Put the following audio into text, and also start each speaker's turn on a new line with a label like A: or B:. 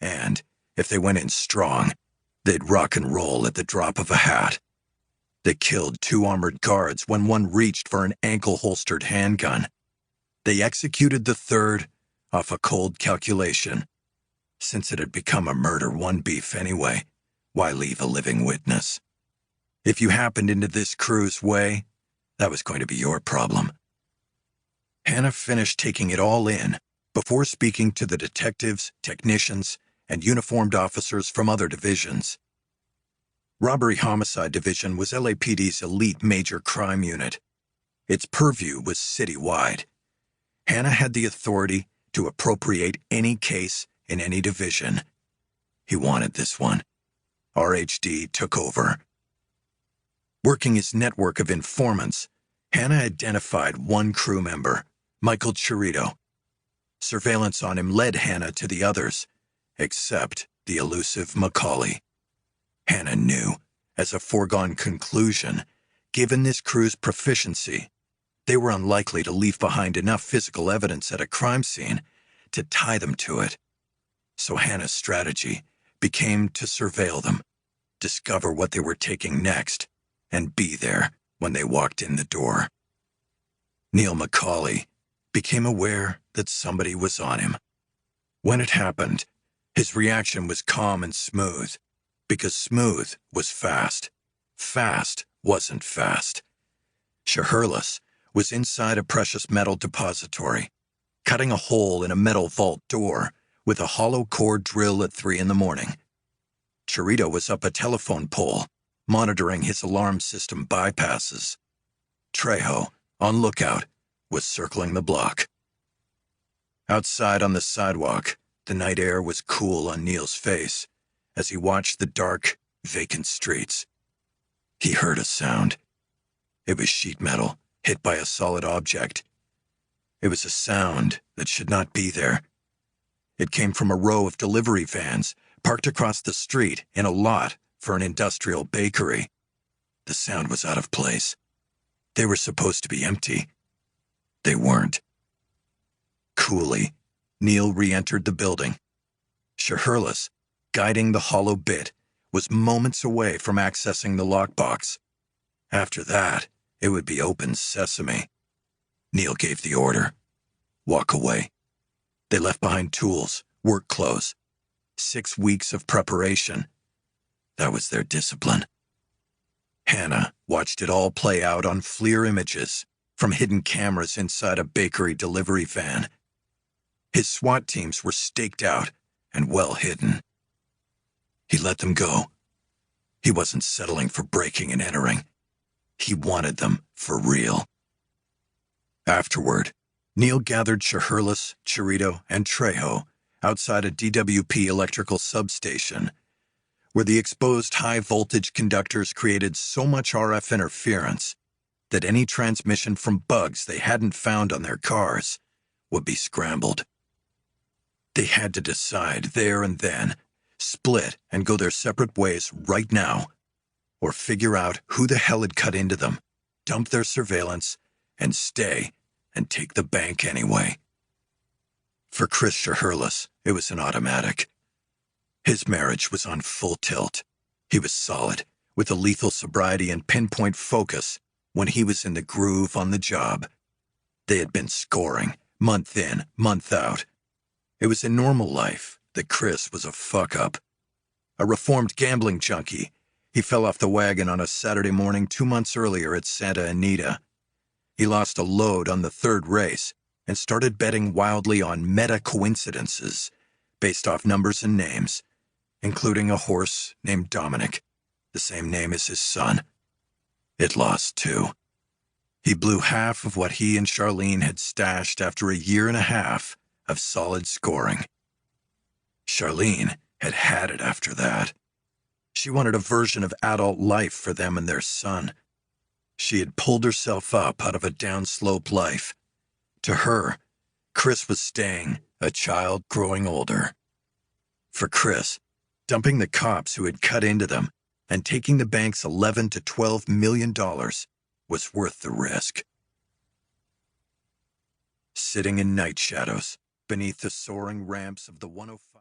A: And, if they went in strong, they'd rock and roll at the drop of a hat. They killed 2 armored guards when one reached for an ankle-holstered handgun. They executed the third off a cold calculation. Since it had become a murder one beef anyway, why leave a living witness? If you happened into this crew's way, that was going to be your problem. Hanna finished taking it all in before speaking to the detectives, technicians, and uniformed officers from other divisions. Robbery Homicide Division was LAPD's elite major crime unit. Its purview was citywide. Hanna had the authority to appropriate any case in any division. He wanted this one. RHD took over. Working his network of informants, Hanna identified one crew member, Michael Chirito. Surveillance on him led Hanna to the others, except the elusive McCauley. Hanna knew, as a foregone conclusion, given this crew's proficiency, they were unlikely to leave behind enough physical evidence at a crime scene to tie them to it. So Hanna's strategy became to surveil them, discover what they were taking next, and be there when they walked in the door. Neil McCauley became aware that somebody was on him. When it happened, his reaction was calm and smooth, because smooth was fast. Fast wasn't fast. Shiherliss was inside a precious metal depository, cutting a hole in a metal vault door with a hollow core drill at 3 a.m. Chirito was up a telephone pole, monitoring his alarm system bypasses. Trejo, on lookout, was circling the block. Outside on the sidewalk, the night air was cool on Neil's face as he watched the dark, vacant streets. He heard a sound. It was sheet metal hit by a solid object. It was a sound that should not be there. It came from a row of delivery vans parked across the street in a lot for an industrial bakery. The sound was out of place. They were supposed to be empty. They weren't. Coolly, Neil re-entered the building. Shiherliss, guiding the hollow bit, was moments away from accessing the lockbox. After that, it would be open sesame. Neil gave the order. Walk away. They left behind tools, work clothes. 6 weeks of preparation. That was their discipline. Hanna watched it all play out on FLIR images from hidden cameras inside a bakery delivery van. His SWAT teams were staked out and well hidden. He let them go. He wasn't settling for breaking and entering. He wanted them for real. Afterward, Neil gathered Shiherliss, Chirito, and Trejo outside a DWP electrical substation, where the exposed high-voltage conductors created so much RF interference that any transmission from bugs they hadn't found on their cars would be scrambled. They had to decide there and then, split and go their separate ways right now, or figure out who the hell had cut into them, dump their surveillance, and stay and take the bank anyway. For Chris Shiherliss, it was an automatic. His marriage was on full tilt. He was solid, with a lethal sobriety and pinpoint focus when he was in the groove on the job. They had been scoring, month in, month out. It was a normal life that Chris was a fuck-up. A reformed gambling junkie, he fell off the wagon on a Saturday morning 2 months earlier at Santa Anita. He lost a load on the third race and started betting wildly on meta-coincidences based off numbers and names, including a horse named Dominic, the same name as his son. It lost too. He blew half of what he and Charlene had stashed after a 1.5 years of solid scoring. Charlene had had it after that. She wanted a version of adult life for them and their son. She had pulled herself up out of a downslope life. To her, Chris was staying a child growing older. For Chris, dumping the cops who had cut into them and taking the bank's $11 to $12 million was worth the risk. Sitting in night shadows beneath the soaring ramps of the 105...